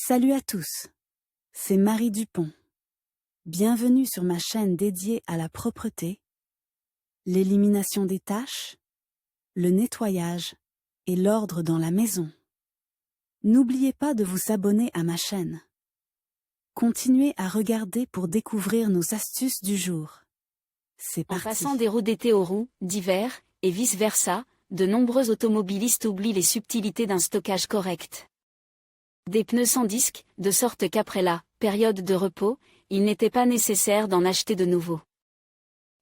Salut à tous, c'est Marie Dupont. Bienvenue sur ma chaîne dédiée à la propreté, l'élimination des taches, le nettoyage et l'ordre dans la maison. N'oubliez pas de vous abonner à ma chaîne. Continuez à regarder pour découvrir nos astuces du jour. C'est En parti. passant des roues d'été aux roues d'hiver, et vice-versa, de nombreux automobilistes oublient les subtilités d'un stockage correct. Des pneus sans disque, de sorte qu'après la période de repos, il n'était pas nécessaire d'en acheter de nouveaux.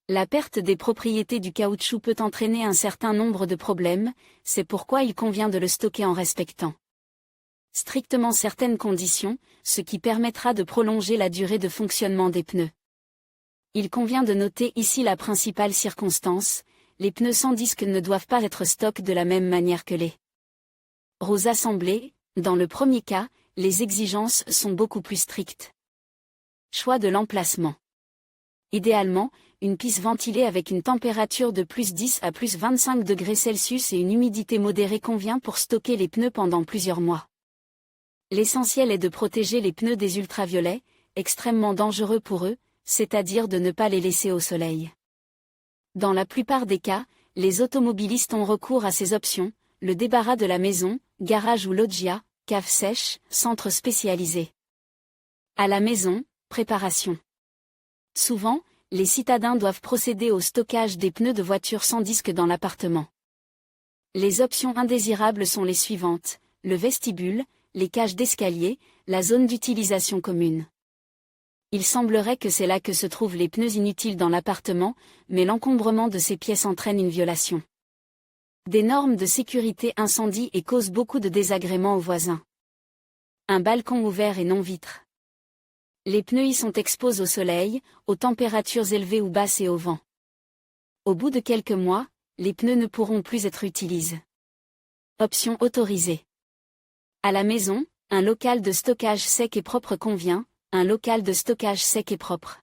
La perte des propriétés du caoutchouc peut entraîner un certain nombre de problèmes, c'est pourquoi il convient de le stocker en respectant strictement certaines conditions, ce qui permettra de prolonger la durée de fonctionnement des pneus. Il convient de noter ici la principale circonstance, les pneus sans disque ne doivent pas être stockés de la même manière que les roues assemblées. Dans le premier cas, les exigences sont beaucoup plus strictes. Choix de l'emplacement. Idéalement, une piste ventilée avec une température de plus 10 à plus 25 degrés Celsius et une humidité modérée convient pour stocker les pneus pendant plusieurs mois. L'essentiel est de protéger les pneus des ultraviolets, extrêmement dangereux pour eux, c'est-à-dire de ne pas les laisser au soleil. Dans la plupart des cas, les automobilistes ont recours à ces options, le débarras de la maison, garage ou loggia, cave sèche, centre spécialisé. À la maison, préparation. Souvent, les citadins doivent procéder au stockage des pneus de voiture sans disque dans l'appartement. Les options indésirables sont les suivantes, le vestibule, les cages d'escalier, la zone d'utilisation commune. Il semblerait que c'est là que se trouvent les pneus inutiles dans l'appartement, mais l'encombrement de ces pièces entraîne une violation des normes de sécurité incendie et cause beaucoup de désagréments aux voisins. Un balcon ouvert et non vitre. Les pneus y sont exposés au soleil, aux températures élevées ou basses et au vent. Au bout de quelques mois, les pneus ne pourront plus être utilisés. Option autorisée. À la maison, un local de stockage sec et propre convient, un local de stockage sec et propre.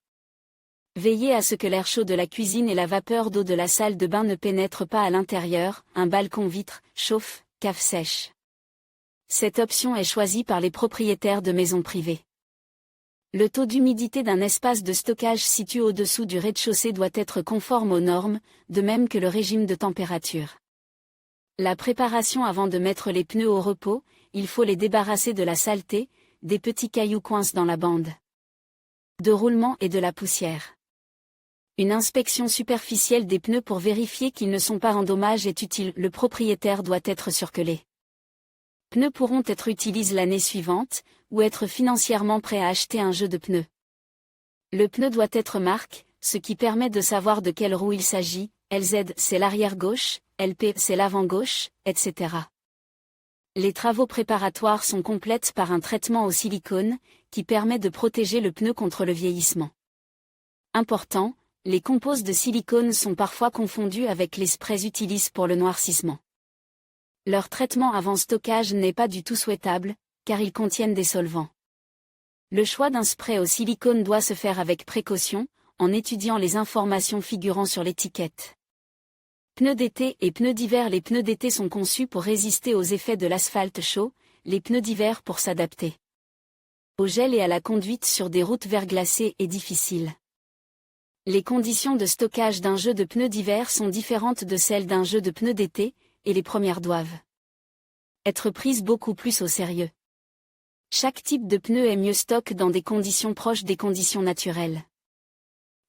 Veillez à ce que l'air chaud de la cuisine et la vapeur d'eau de la salle de bain ne pénètrent pas à l'intérieur, un balcon vitre, chauffe, cave sèche. Cette option est choisie par les propriétaires de maisons privées. Le taux d'humidité d'un espace de stockage situé au-dessous du rez-de-chaussée doit être conforme aux normes, de même que le régime de température. La préparation avant de mettre les pneus au repos, il faut les débarrasser de la saleté, des petits cailloux coincent dans la bande de roulement et de la poussière. Une inspection superficielle des pneus pour vérifier qu'ils ne sont pas en dommage est utile. Le propriétaire doit être sûr que les pneus pourront être utilisés l'année suivante, ou être financièrement prêt à acheter un jeu de pneus. Le pneu doit être marque, ce qui permet de savoir de quelle roue il s'agit, LZ c'est l'arrière gauche, LP c'est l'avant gauche, etc. Les travaux préparatoires sont complètes par un traitement au silicone, qui permet de protéger le pneu contre le vieillissement. Important, les composes de silicone sont parfois confondues avec les sprays utilisés pour le noircissement. Leur traitement avant stockage n'est pas du tout souhaitable, car ils contiennent des solvants. Le choix d'un spray au silicone doit se faire avec précaution, en étudiant les informations figurant sur l'étiquette. Pneus d'été et pneus d'hiver. Les pneus d'été sont conçus pour résister aux effets de l'asphalte chaud, les pneus d'hiver pour s'adapter au gel et à la conduite sur des routes verglacées et difficiles. Les conditions de stockage d'un jeu de pneus d'hiver sont différentes de celles d'un jeu de pneus d'été, et les premières doivent être prises beaucoup plus au sérieux. Chaque type de pneu est mieux stocké dans des conditions proches des conditions naturelles.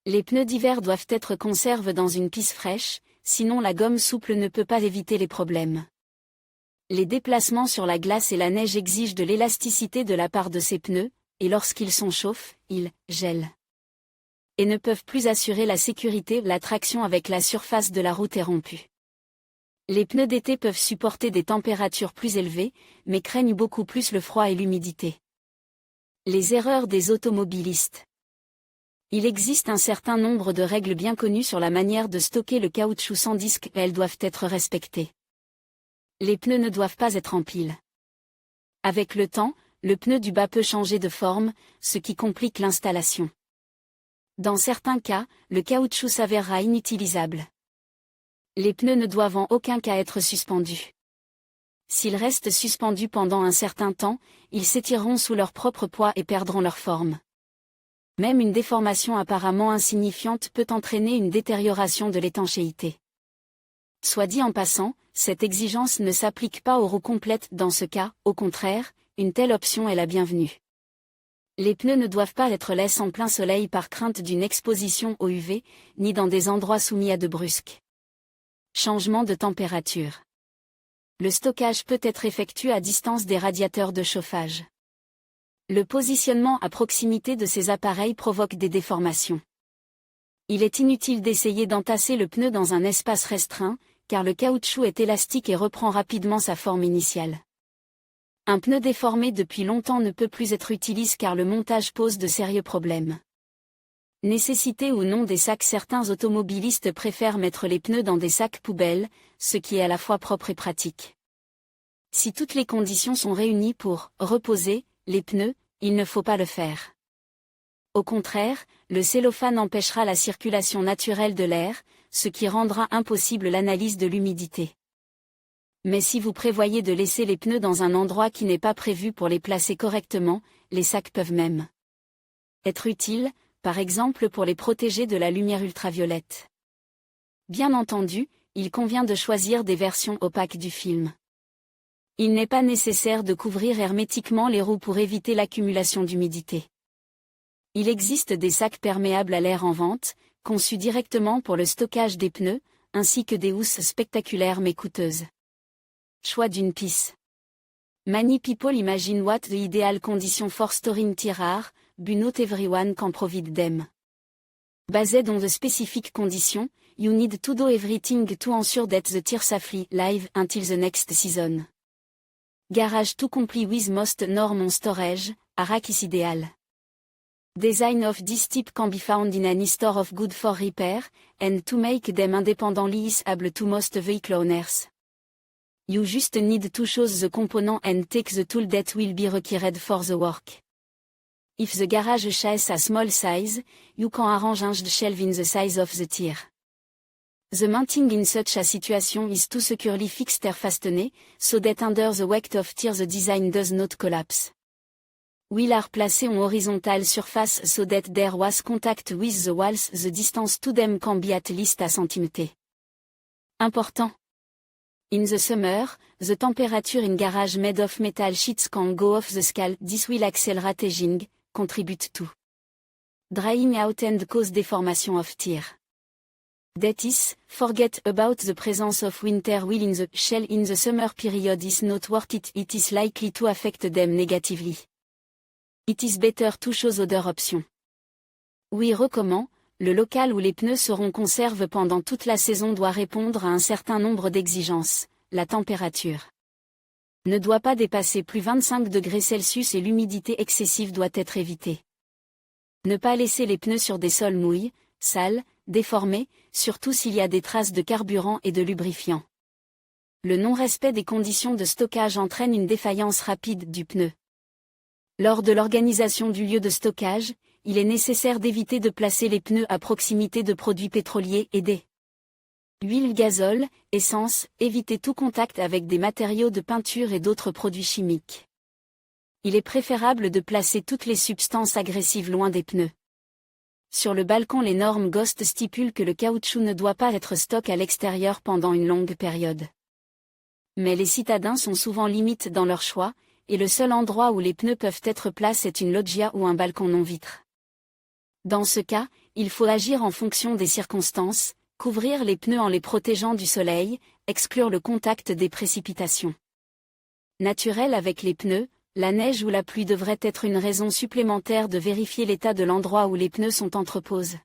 Les pneus d'hiver doivent être conservés dans une piste fraîche, sinon la gomme souple ne peut pas éviter les problèmes. Les déplacements sur la glace et la neige exigent de l'élasticité de la part de ces pneus, et lorsqu'ils sont chauffés, ils gèlent et ne peuvent plus assurer la sécurité. La traction avec la surface de la route est rompue. Les pneus d'été peuvent supporter des températures plus élevées, mais craignent beaucoup plus le froid et l'humidité. Les erreurs des automobilistes. Il existe un certain nombre de règles bien connues sur la manière de stocker le caoutchouc sans disque, elles doivent être respectées. Les pneus ne doivent pas être en pile. Avec le temps, le pneu du bas peut changer de forme, ce qui complique l'installation. Dans certains cas, le caoutchouc s'avérera inutilisable. Les pneus ne doivent en aucun cas être suspendus. S'ils restent suspendus pendant un certain temps, ils s'étireront sous leur propre poids et perdront leur forme. Même une déformation apparemment insignifiante peut entraîner une détérioration de l'étanchéité. Soit dit en passant, cette exigence ne s'applique pas aux roues complètes dans ce cas, au contraire, une telle option est la bienvenue. Les pneus ne doivent pas être lisses en plein soleil par crainte d'une exposition au UV, ni dans des endroits soumis à de brusques changements de température. Le stockage peut être effectué à distance des radiateurs de chauffage. Le positionnement à proximité de ces appareils provoque des déformations. Il est inutile d'essayer d'entasser le pneu dans un espace restreint, car le caoutchouc est élastique et reprend rapidement sa forme initiale. Un pneu déformé depuis longtemps ne peut plus être utilisé car le montage pose de sérieux problèmes. Nécessité ou non des sacs, certains automobilistes préfèrent mettre les pneus dans des sacs poubelles, ce qui est à la fois propre et pratique. Si toutes les conditions sont réunies pour reposer les pneus, il ne faut pas le faire. Au contraire, le cellophane empêchera la circulation naturelle de l'air, ce qui rendra impossible l'analyse de l'humidité. Mais si vous prévoyez de laisser les pneus dans un endroit qui n'est pas prévu pour les placer correctement, les sacs peuvent même être utiles, par exemple pour les protéger de la lumière ultraviolette. Bien entendu, il convient de choisir des versions opaques du film. Il n'est pas nécessaire de couvrir hermétiquement les roues pour éviter l'accumulation d'humidité. Il existe des sacs perméables à l'air en vente, conçus directement pour le stockage des pneus, ainsi que des housses spectaculaires mais coûteuses. Choix d'une pisse. Many people imagine what the ideal condition for storing tires are, but not everyone can provide them. Based on the specific condition, you need to do everything to ensure that the tires safely live until the next season. Garage to comply with most norms on storage, a rack is ideal. Design of this type can be found in any store of good for repair, and to make them independently usable to most vehicle owners. You just need to choose the component and take the tool that will be required for the work. If the garage has a small size, you can arrange the shelf in the size of the tire. The mounting in such a situation is to securely fixed or fastened, so that under the weight of tire the design does not collapse. Wheels are placed on horizontal surface so that there was contact with the walls. The distance to them can be at least a centimeter. Important. In the summer, the temperature in garage made of metal sheets can go off the scale. This will accelerate aging, contribute to drying out and cause deformation of tire. That is, forget about the presence of winter wheel in the shell in the summer period is not worth it. It is likely to affect them negatively. It is better to choose other options. Oui, recommand, le local où les pneus seront conservés pendant toute la saison doit répondre à un certain nombre d'exigences. La température ne doit pas dépasser plus 25 degrés Celsius et l'humidité excessive doit être évitée. Ne pas laisser les pneus sur des sols mouillés, sales, déformés, surtout s'il y a des traces de carburant et de lubrifiant. Le non-respect des conditions de stockage entraîne une défaillance rapide du pneu. Lors de l'organisation du lieu de stockage, il est nécessaire d'éviter de placer les pneus à proximité de produits pétroliers et des huiles, gazole, essence, éviter tout contact avec des matériaux de peinture et d'autres produits chimiques. Il est préférable de placer toutes les substances agressives loin des pneus. Sur le balcon, les normes GOST stipulent que le caoutchouc ne doit pas être stocké à l'extérieur pendant une longue période. Mais les citadins sont souvent limites dans leur choix, et le seul endroit où les pneus peuvent être placés est une loggia ou un balcon non-vitre. Dans ce cas, il faut agir en fonction des circonstances, couvrir les pneus en les protégeant du soleil, exclure le contact des précipitations naturelles avec les pneus. La neige ou la pluie devrait être une raison supplémentaire de vérifier l'état de l'endroit où les pneus sont entreposés.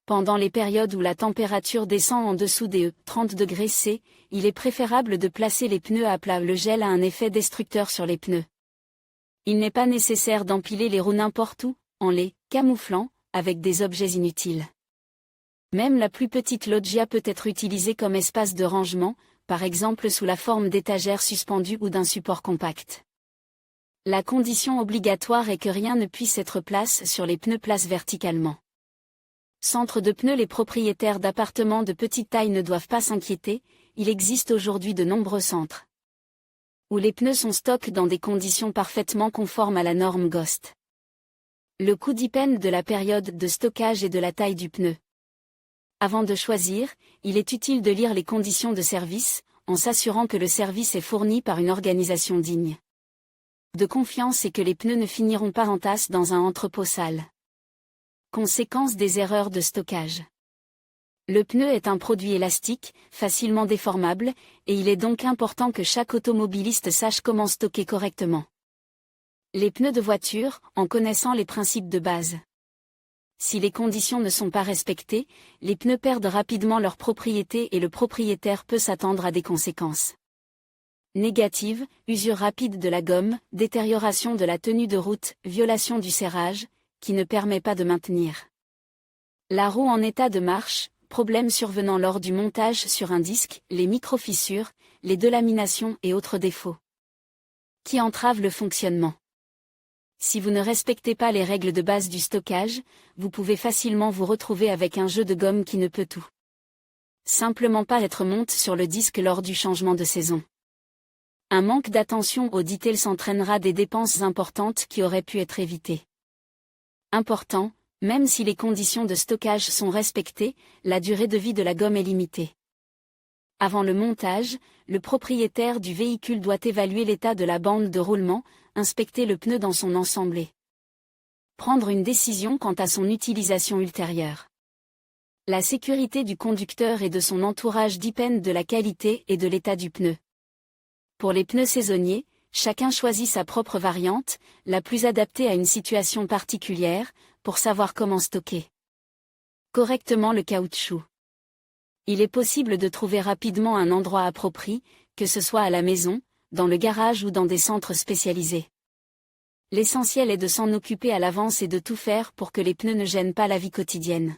Pendant les périodes où la température descend en dessous des 30 degrés C, il est préférable de placer les pneus à plat. Le gel a un effet destructeur sur les pneus. Il n'est pas nécessaire d'empiler les roues n'importe où, en les camouflant, avec des objets inutiles. Même la plus petite loggia peut être utilisée comme espace de rangement, par exemple sous la forme d'étagères suspendues ou d'un support compact. La condition obligatoire est que rien ne puisse être placé sur les pneus placés verticalement. Centre de pneus. Les propriétaires d'appartements de petite taille ne doivent pas s'inquiéter, il existe aujourd'hui de nombreux centres où les pneus sont stockés dans des conditions parfaitement conformes à la norme GOST. Le coût dépend de la période de stockage et de la taille du pneu. Avant de choisir, il est utile de lire les conditions de service, en s'assurant que le service est fourni par une organisation digne de confiance et que les pneus ne finiront pas en tasse dans un entrepôt sale. Conséquence des erreurs de stockage. Le pneu est un produit élastique, facilement déformable, et il est donc important que chaque automobiliste sache comment stocker correctement les pneus de voiture, en connaissant les principes de base. Si les conditions ne sont pas respectées, les pneus perdent rapidement leur propriété et le propriétaire peut s'attendre à des conséquences négatives: usure rapide de la gomme, détérioration de la tenue de route, violation du serrage, qui ne permet pas de maintenir la roue en état de marche, problèmes survenant lors du montage sur un disque, les micro-fissures, les delaminations et autres défauts qui entravent le fonctionnement. Si vous ne respectez pas les règles de base du stockage, vous pouvez facilement vous retrouver avec un jeu de gomme qui ne peut tout simplement pas être monté sur le disque lors du changement de saison. Un manque d'attention aux details entraînera des dépenses importantes qui auraient pu être évitées. Important, même si les conditions de stockage sont respectées, la durée de vie de la gomme est limitée. Avant le montage, le propriétaire du véhicule doit évaluer l'état de la bande de roulement, inspecter le pneu dans son ensemble et prendre une décision quant à son utilisation ultérieure. La sécurité du conducteur et de son entourage dépendent de la qualité et de l'état du pneu. Pour les pneus saisonniers, chacun choisit sa propre variante, la plus adaptée à une situation particulière, pour savoir comment stocker correctement le caoutchouc. Il est possible de trouver rapidement un endroit approprié, que ce soit à la maison, dans le garage ou dans des centres spécialisés. L'essentiel est de s'en occuper à l'avance et de tout faire pour que les pneus ne gênent pas la vie quotidienne.